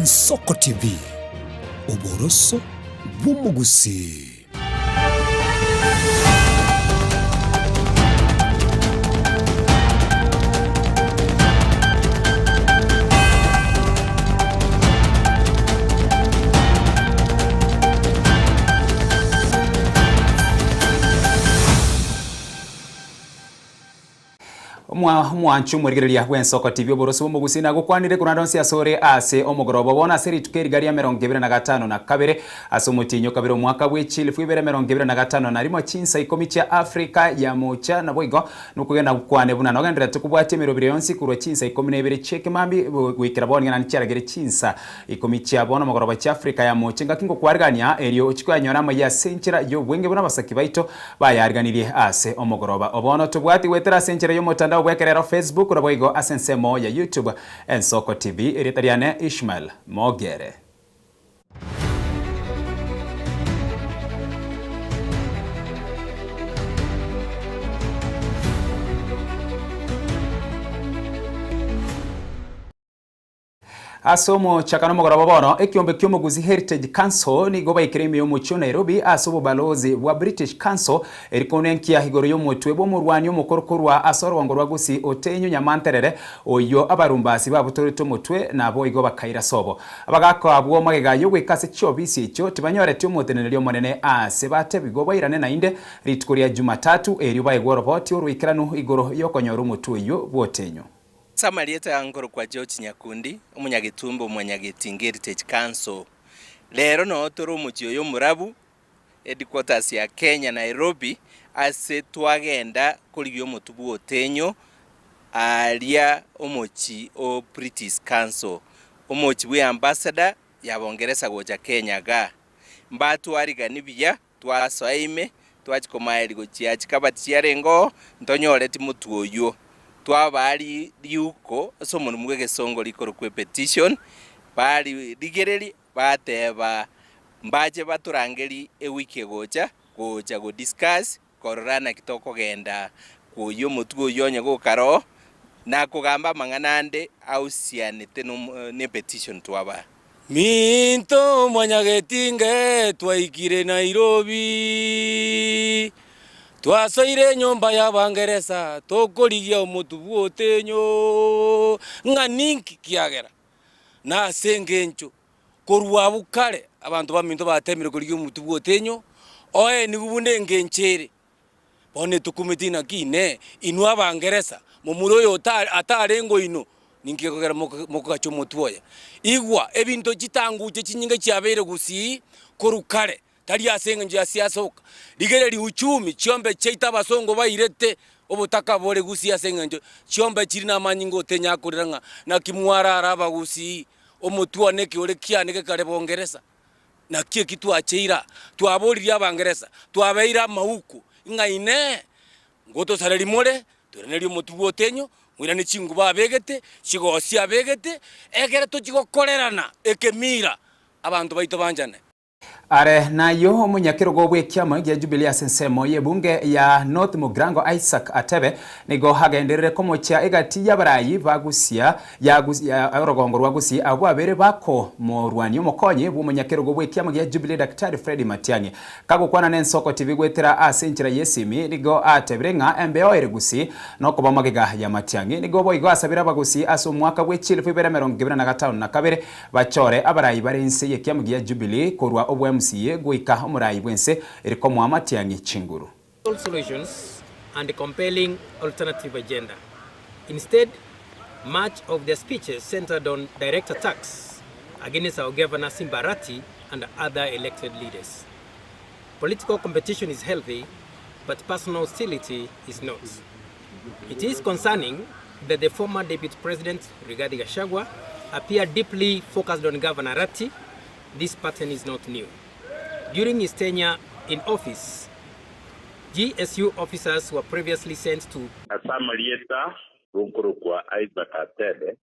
Ensoko TV, uboroso bw'umugusi. Mwanchu murigiria w'Ensoko TV oborosi bw'omugusi nagukwanire kunadonsi asore ase omugoroba bona seri tukeri ya 25 na kabere ase omutinyo kabere omwaka bw'echilifu 25 na rimo Chinsa Ikomi cha Afrika ya mocha na boigo nukugenda gukwane buna nogendera tukubwate emirobire yonsi kurwa Chinsa Ikomi nebere cheke mambi gwikira bonga na ncyaragere Chinsa Ikomi cha bona omugoroba cha Afrika ya mocha ngakingo kwarigania erio chikwanyora Amayia senchera yo bwenge buna basaki baito bayariganirie ase omugoroba obono tubwati wetera senchera yo motandao bwekerero Facebook uraboigo asensemo ya YouTube Ensoko TV eritariane Ishmael Mogere. Asomo chakano mogoroba bono ekiombe kyomuguzi Heritage Council ni goba ikirimi yomucho Nairobi asobo balozi wa British Council erikonenkia higoro yomutwe bo murwani omukorokorwa asoro wangorwa gusi otenyo nyamanterere oyo abarumbasi babutorito mutwe nabo igoba kaira sobo abagako abwo magega yogwekase cyobisi cyo tibanyorete umutenerero monene ase bate bigoba irane nainde ritkuria Jumatatu eri bayigoroboti urwikiranu igoro yokonyora umutwe yo botenyo. Samarieta yankoro kwa George Nyakundi umunyagitumbo mwanyagitingi Heritage Council lero no toro muchiyo yo murabu headquarters ya Kenya Nairobi ase twagenda kuri yo mutubu otenyo alia omochi o British Council omochi we ambassador ya Bongereza goja Kenya ga mbatu ariga nibiya twasoime twachikomaeli gochia chikabati yarengo ntonyore timutu oyo twabali liuko somo numwege songo likoro kwe petition bali ligereri bateba mbaje baturangeli ewiki gocha go discuss korana kitoko genda kuyo mutugo yonye go karo na kugamba manganande ausianete ne petition twaba minto mwanyagetinge twaikire Nairobi twasoire nyomba ya Bangereza tokorigia omutubu otenyo nganinki kiagera na sengencho korwa bukare abantu baminto batemire korigia omutubu otenyo oe nigubunde ngenchere bone tukumitina kine inwa Bangereza mumuroyo atarengo ino ninki kogera mokacho mutuoya igwa ebinto kitanguje kinyinga cyabere gusi korukare tari asengenje ya siasa ligereri uchumi chiombe cheita basongo bairete obutaka bore gusi asengenje chiombe chiri na manyingo tenya kuriranga na kimwara araba gusi omutuwa neki ore kianike kare Bongereza na kie kitu acheira twaboriria Abangereza twabeira mahuku ngaine ngoto sareri more tureneri omutubu otenyo mwirane chinguba abegete chigosia abegete egere tuchigokorerana ekemira abantu baito banjane. Are na yo munyakiro gobwe kyamo ya Jubilee asensemo yebunge ya North Mugrango Isaac Atebe nigo hagenderere komocha egati y'abarayi bagusia ya orogongo rwagusi abo abere bako morwani omukonye bumunyakiro gobwe kyamo ya Jubilee Dr. Freddy Matiang'i kagukwana n'Ensoko TV gwetera asenchira yesimi nigo atebrenga embeo eregusi noko bamagega ya Matiang'i nigo boigo asabira bagusi aso mwaka bw'echilifu 2025 na kabere bachore abarayi barense yekyamo ya Jubilee korwa obwe MCA goika omurayi bwense eriko Matiang'i chinguru. Solutions and a compelling alternative agenda. Instead, much of their speeches centered on direct attacks against our governor Simbarati and other elected leaders. Political competition is healthy, but personal hostility is not. It is concerning that the former Deputy President, Rigathi Gachagua, appeared deeply focused on Governor Ratti. This pattern is not new. During his tenure in office, GSU officers were previously sent to Samarieta runkuru kwa Isaac Atebe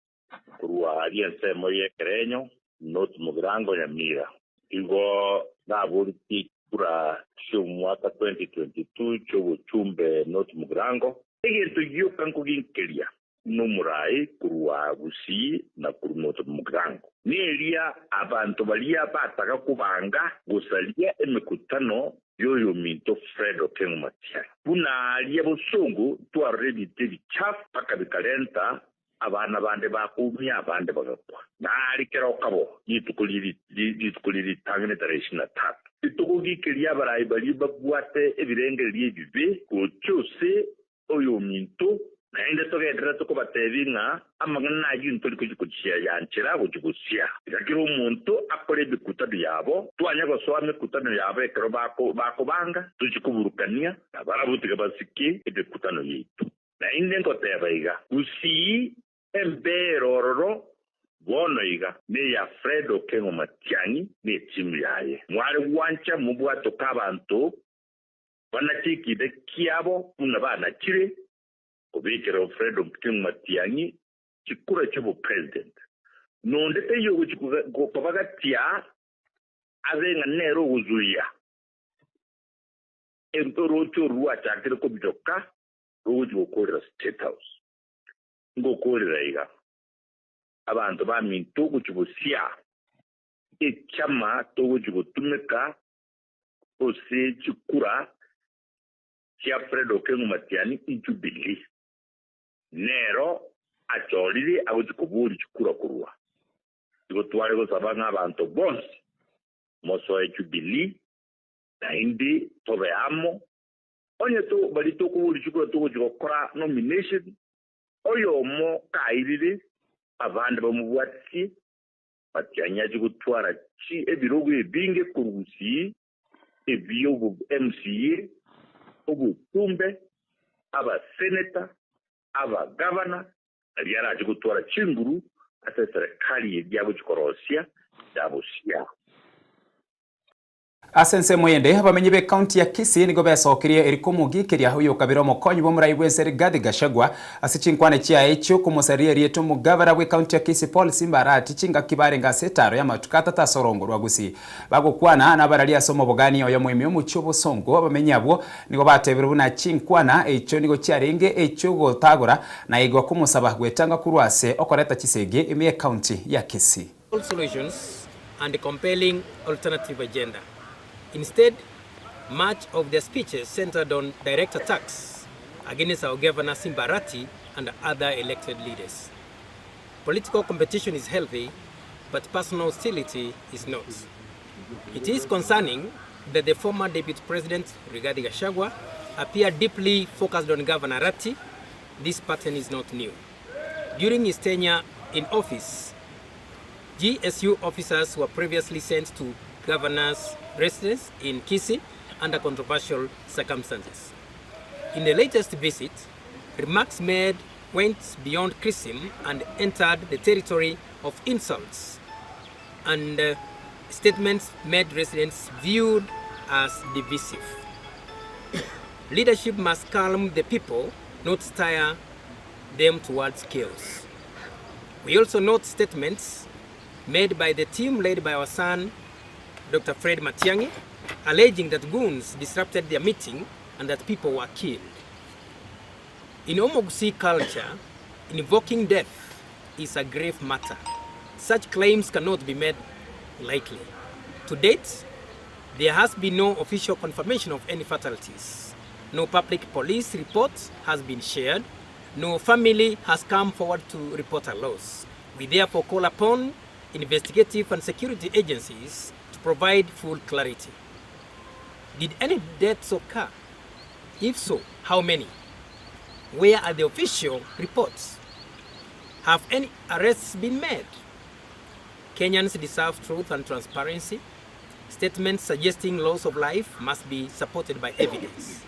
kurwa aliensemo yekerenyo North Mugrango ya Mira igo nabuliti kura mwaka 2022 chobo chumbe North Mugrango egeto yuka nkuginkelia n'umurai kurwa gusi na kurumoto mugrango nelia abantu balia bataka kubanga gusalia emikutano yoyo minto Fred Okengo Matiang'i buna lia busungu tu already tedi chaf paka bikalenta abana bande bakumya abande bagapwa nari kero kabo yitukuliri tangene tarishina tatu itukugi kilia barai bali babwate ebirenge liebibe kuchose oyo minto na inde toge dreto ko batevinga amagana yinto likuchia yanchira kuchikusia yakiro umuntu akore bikutado yabo twanya goswame kutano yabo ekero banga tuchikuburukania abarabutika basiki ebikutano yitu na inde ngoteba iga usi emberororo bono iga ne ya Fred Okengo Matiang'i ne timu yaye mwari wancha mubwato kabantu banatikide kiabo kuna bana kire obekero Fred Okengo Matiang'i chikura cy'ubu president nonde eyo gukubagatia azenga nero uzuya entoro cy'uruwa cyakire ko bidoka ruji ukorera State House ngokorera iga abantu baminto kuchibusia icyama to kutumeka ose chikura kya Fred Okengo Matiang'i ijubili nero achoriri abujikuburi chikura kurwa twari gusabanga abantu bonse moso ijubili na indi tobeamo onye to bali to kuburi chikura to kujikora nomination oyo mo kairiri abandi bamubwatsi Matiang'i gutwara chi ebirogo ebinge kurusi ebiyo MCA obutumbe aba senator aba governor yaraje gutwara chinguru ate serikali yabo chikorosia dabusia asense moyende abamenyi be county ya Kisii nigo besokirie erikumugikiria huyo kabiro mokonyi bo murai bwe Rigathi Gachagua asichinkwane chia echo kumusaria rieto mugavara we county ya Kisii Paul Simbarati chinga kibare ngasetaro ya matukata ta sorongo rwa Gusii bagokwana na baralia somo bogani oyo mwimi omuchobo songo abamenyi abo nigo bateberu na chinkwana echo nigo chiarenge echo gotagora na igwa kumusaba gwetanga kurwase okoreta chisege ime county ya Kisii solutions and a compelling alternative agenda. Instead, much of their speeches centered on direct attacks against our governor Simbarati and other elected leaders. Political competition is healthy, but personal hostility is not. It is concerning that the former Deputy President Rigathi Gachagua appeared deeply focused on Governor Ratti. This pattern is not new. During his tenure in office, GSU officers were previously sent to governor's residence in Kisii under controversial circumstances. In the latest visit, remarks made went beyond criticism and entered the territory of insults, and statements made residents viewed as divisive. Leadership must calm the people, not stir them towards chaos. We also note statements made by the team led by our son, Dr. Fred Matiang'i, alleging that goons disrupted their meeting and that people were killed. In Gusii culture, invoking death is a grave matter. Such claims cannot be made lightly. To date, there has been no official confirmation of any fatalities. No public police report has been shared. No family has come forward to report a loss. We therefore call upon investigative and security agencies to provide full clarity. Did any deaths occur? If so, how many? Where are the official reports? Have any arrests been made? Kenyans deserve truth and transparency. Statements suggesting loss of life must be supported by evidence.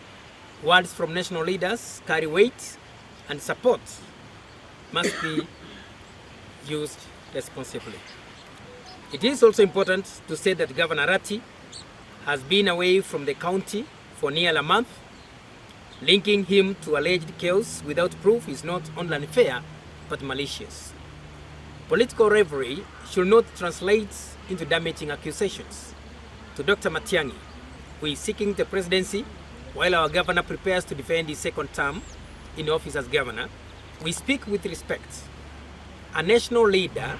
Words from national leaders carry weight, and support must be used responsibly. It is also important to say that Governor Ratti has been away from the county for nearly a month. Linking him to alleged chaos without proof is not only unfair, but malicious. Political rivalry should not translate into damaging accusations. To Dr. Matiang'i, who is seeking the presidency while our governor prepares to defend his second term in office as governor, we speak with respect. A national leader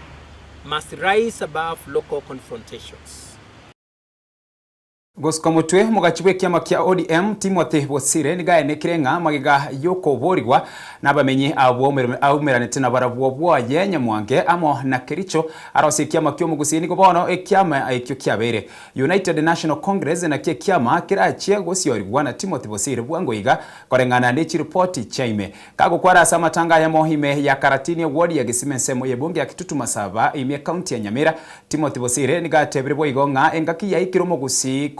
must rise above local confrontations. Guskomutwe mugachibwe kiama kia ODM Timothy Bosire nigae nekirenga magiga yoko borigwa nabamenyi aumeranete na barabuo bwaye nyamwange amo na Kericho arose kiama kyo mugusini gobono ekiama ekyo kiabere United National Congress na kiama kirachie gosiorigwa na Timothy Bosire bwangoiga korengana ne report chaime kago kwara samatanga ya mohime ya Karatini ward ya Gisimensemo yebunge ya Kitutu Masaba ime county ya Nyamira Timothy Bosire nigatebire boigonga engaki ya ikiro mugusi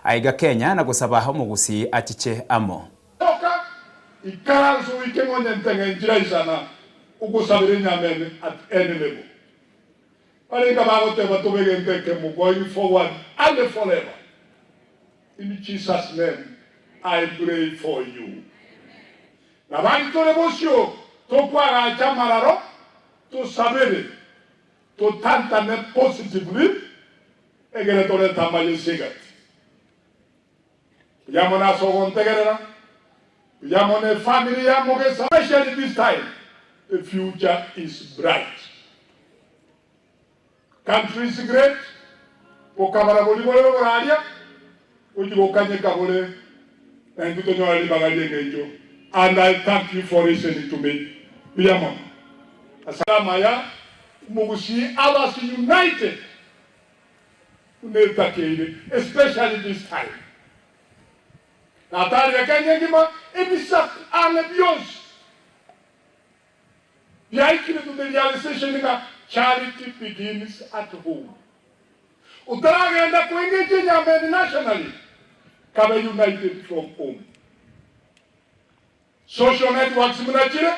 aiga Kenya na gusaba umugusi achiche amo toka ikaranzo wikengonye ntengenjira isana ugusabire nyamene at any level palinga bagote batubege nteke mu going forward and forever in Jesus name I pray for you na bantu rebosio to kwa chamararo to sabere to tantane positively egere tore tamaye sigat Yamona sogon tegerera. Yamone family yamoge, especially this time, the future is bright. Country is great. Pokabara boli boli boralia. Ujigo kanye kabole. And you don't know about and I thank you for listening to me. Yamon. Asamaya mugusi others united. Especially this time. Natali ya Kenya ngima ebisak alebios. Yaikile to the realization nga charity begins at home. Utaraga enda kuengage nyameni nationally. Kabe united from home. Social networks munachire.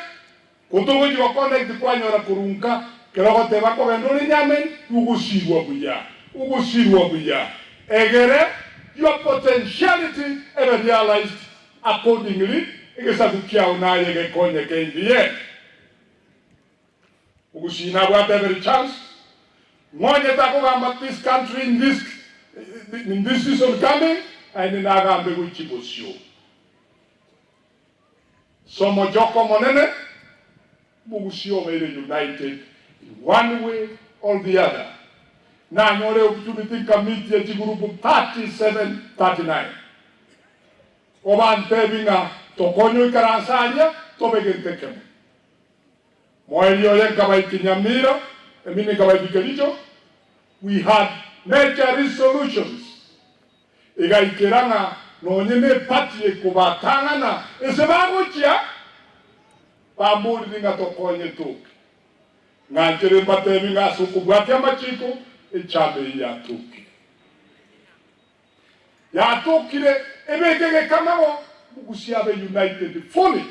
Kutuguji wa connect kwa nyora kurunka. Kero te bako vendori nyameni. Ugusirwa buya. Egere. Your potentiality ever realized accordingly. Igesakukia unaye gekonye ke in the end. Ugusina what every chance. Mwenye takugamba this country in this season coming and in agambe wichibosio. Somo joko monene. Ugusio made united in one way or the other. Na nyore opportunity committee ya chigurupu 37-39. Oba antebinga tokonyo ikaransalia tobegente kemo. Moelio ya kabaiti Nyamira, emini kabaiti Kericho. We had nature solutions. Iga ikiranga no nyene pati kubatanga na esebago chia pamburi ninga tokonye tuki. Nganchere patebinga sukubwati amachiko echabe yatukire ebegege kamabo mugusiabe united fully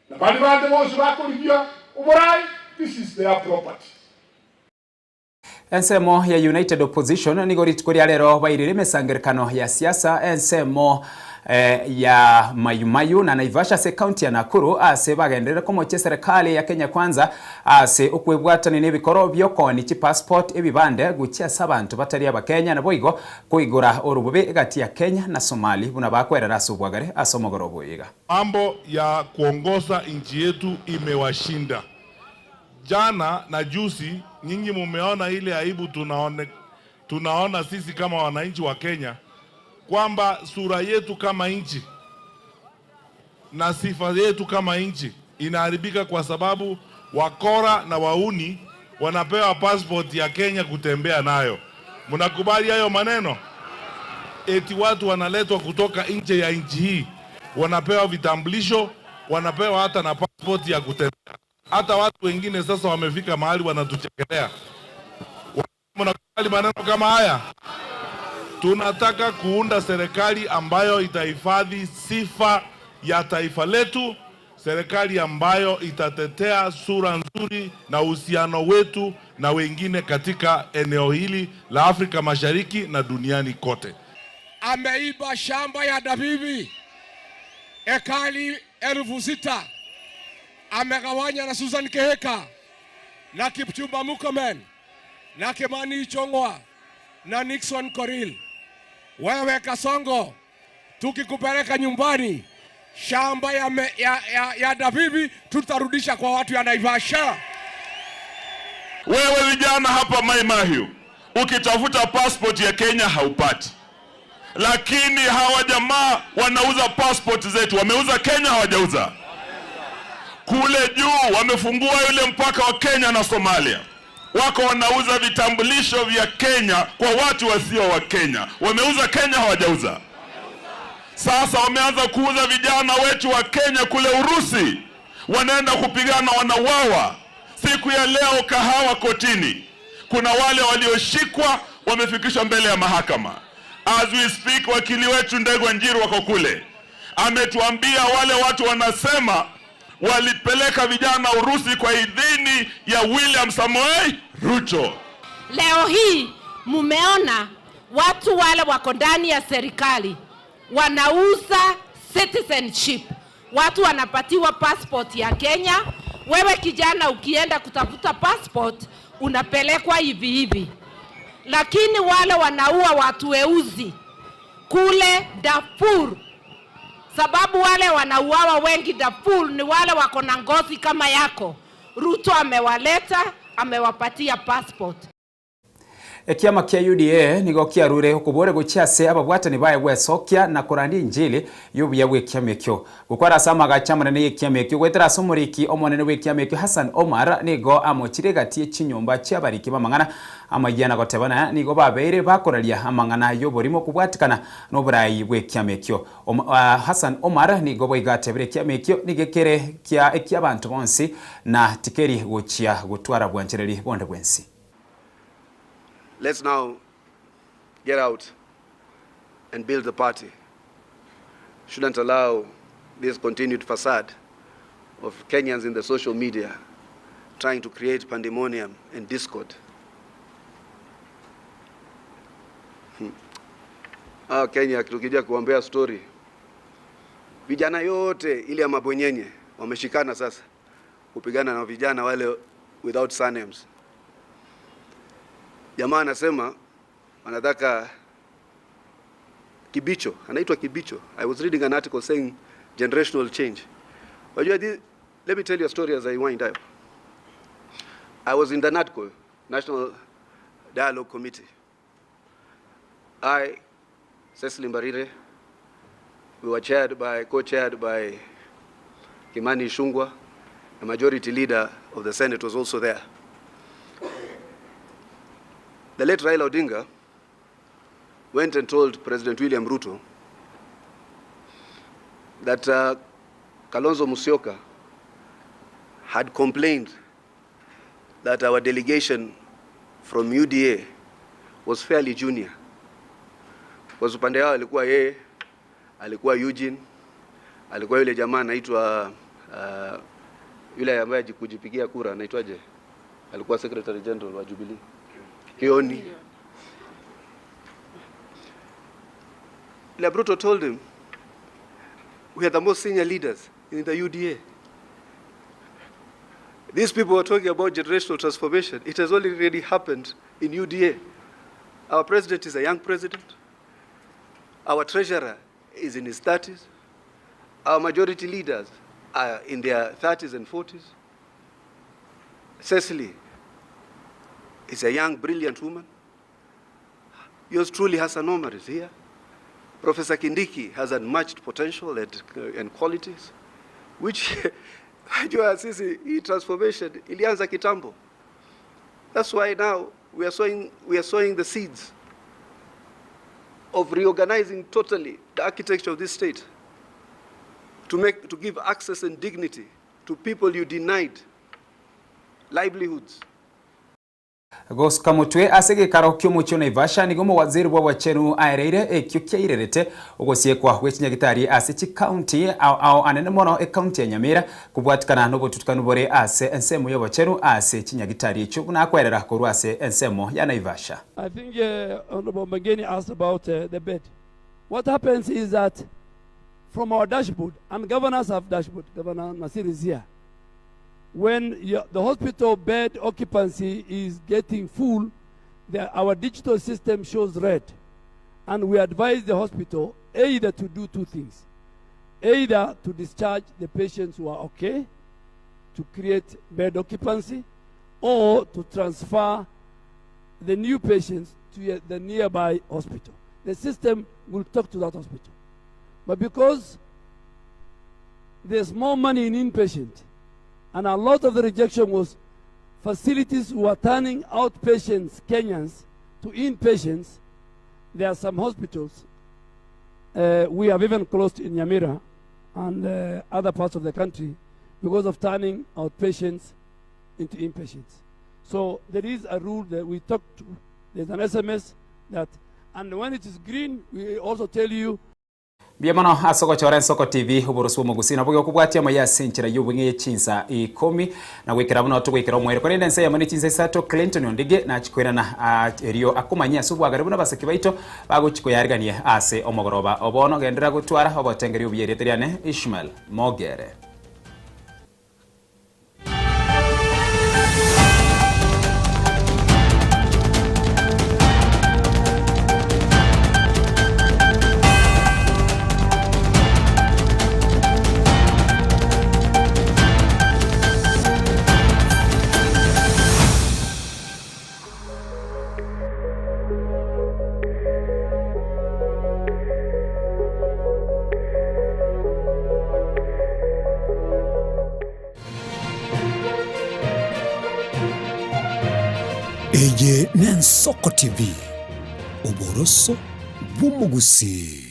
na bali bande bose bakolibya uburai this is their property. Ensemo ya United Opposition nigorit kuri alero bairire mesangerikano ya siasa ensemo ya Mayumayu na Naivasha se county ya Nakuru ase bagendere ko moche serikali ya Kenya kwanza ase okwebwatana n'ebikoro byokoni ki passport ebibande gukia sabantu batari abakenya na boigo kuigura orubube gati ya Kenya na Somali buna bakwerera asubwagare asomogoro boiga. Mambo ya kuongoza nchi yetu imewashinda. Jana na juzi nyinyi mumeona ile aibu tunaona sisi kama wananchi wa Kenya kwamba sura yetu kama nchi na sifa yetu kama nchi inaharibika kwa sababu wakora na wauni wanapewa passport ya Kenya kutembea nayo. Mnakubali hayo maneno? Eti watu wanaletwa kutoka nje ya nchi hii, wanapewa vitambulisho, wanapewa hata na passport ya kutembea. Hata watu wengine sasa wamefika mahali wanatuchekelea. Mnakubali maneno kama haya? Tunataka kuunda serikali ambayo itahifadhi sifa ya taifa letu, serikali ambayo itatetea sura nzuri na uhusiano wetu na wengine katika eneo hili la Afrika Mashariki na duniani kote. Ameiba shamba ya Dabibi ekali 6,000. Amegawanya na Susan Keheka na Kipchumba Murkomen na Kimani Ichung'wah na Nixon Koril. Wewe Kasongo, tukikupeleka nyumbani, shamba ya Dabibi tutarudisha kwa watu ya Naivasha. Wewe vijana hapa Mai Mahiu, ukitafuta passport ya Kenya haupati. Lakini hawa jamaa wanauza passport zetu. Wameuza Kenya, hawajauza? Kule juu wamefungua yule mpaka wa Kenya na Somalia. Wako wanauza vitambulisho vya Kenya kwa watu wasio wa Kenya. Wameuza Kenya, hawajauza? Sasa wameanza kuuza vijana wetu wa Kenya kule Urusi. Wanaenda kupigana, wanauawa. Siku ya leo Kahawa kotini, kuna wale walioshikwa wamefikishwa mbele ya mahakama. As we speak, wakili wetu Ndegwa Njiru wako kule. Ametuambia wale watu wanasema walipeleka vijana Urusi kwa idhini ya William Samoei Ruto. Leo hii mumeona watu wale wako ndani ya serikali wanauza citizenship. Watu wanapatiwa passport ya Kenya. Wewe kijana ukienda kutafuta passport unapelekwa hivi hivi. Lakini wale wanaua watu weusi kule Darfur, sababu wale wanauawa wengi Darfur ni wale wako na ngozi kama yako. Ruto amewaleta, amewapatia passport. Ekiama kia UDA nigo kiarure okubore gochiase ababwatani baye gwesokia na kurandi injili yubuya gwekiama ekyo gukora sama gachamana ne ekiama ekyo gwetera somoriki omonene gwekiama ekyo Hassan Omar nigo amochire gatie chinyomba chiabariki bamangana amayana gotebana nigo babeire bakoraria amangana yoborimo kubwatikana no burayi gwekiama ekyo Hassan Omar nigo boigatebere ekiama ekyo nigekere kia ekiabantu bonsi na tikeri gochia gutwara bwanchereri bonde bwensi. Let's now get out and build the party. Shouldn't allow this continued facade of Kenyans in the social media trying to create pandemonium and discord. Kenya tukija kuambia story. Vijana yote ile ya mabwenyenye wameshikana sasa kupigana na vijana wale without surnames. Jamaa anasema anataka Kibicho, anaitwa Kibicho. I was reading an article saying generational change. Let me tell you a story as I wind up. I was in the NADCO, National Dialogue Committee. I, Cecily Mbarire, we were co-chaired by Kimani Ichung'wah. The majority leader of the Senate was also there. The late Raila Odinga went and told President William Ruto that Kalonzo Musyoka had complained that our delegation from UDA was fairly junior. Kwa upande wao alikuwa yeye, alikuwa Eugene, alikuwa yule jamaa anaitwa yule ambaye kujipigia kura anaitwaje? Alikuwa Secretary General wa Jubilee. Kioni. Bruto told him, we are the most senior leaders in the UDA. These people are talking about generational transformation. It has already happened in UDA. Our president is a young president. Our treasurer is in his 30s. Our majority leaders are in their 30s and 40s. Cecily is a young, brilliant woman. Yours truly, Hassan Omar, is here. Professor Kindiki has unmatched potential and qualities, which hii transformation ilianza kitambo. That's why now we are sowing the seeds of reorganizing totally the architecture of this state to give access and dignity to people you denied livelihoods. Goska mutwe asege karo kyomucho Naivasha nigomo waziri wa wachenu aireire ekyo kyairerete ogosiekwa gwechinyagitari ase chi county au anene mono county ya Nyamira kubwatikana no tutukanu bore ase ensemo ya wachenu ase chinyagitari echo na kwerera korwa ase ensemo ya Naivasha. I think Honorable Mangeni asked about the bed. What happens is that from our dashboard, and governors have dashboard, Governor Nasir is here. When the hospital bed occupancy is getting full, our digital system shows red. And we advise the hospital either to do two things. either to discharge the patients who are okay, to create bed occupancy, or to transfer the new patients to the nearby hospital. The system will talk to that hospital. But because there's more money in inpatient, and a lot of the rejection was facilities who are turning outpatients, Kenyans, to inpatients, there are some hospitals we have even closed in Nyamira and other parts of the country because of turning outpatients into inpatients. So there is a rule that we talk to. There's an SMS that, and when it is green, we also tell you. Biamano asoko choren soko TV uborosu mugusina bwo kubwatia Amayia Chinsa Ikomi na gwikira buno tugwikira omwere kore ndense ya mani Chinsa sato Clinton ondige na chikwera na erio akumanya subu agaribu na basaki baito baguchiko yariganie ase omogoroba obono gendera gutwara obotengeri ubyereteriane Ishmael Mogere. Eye Nensoko TV, uboroso bumugusi.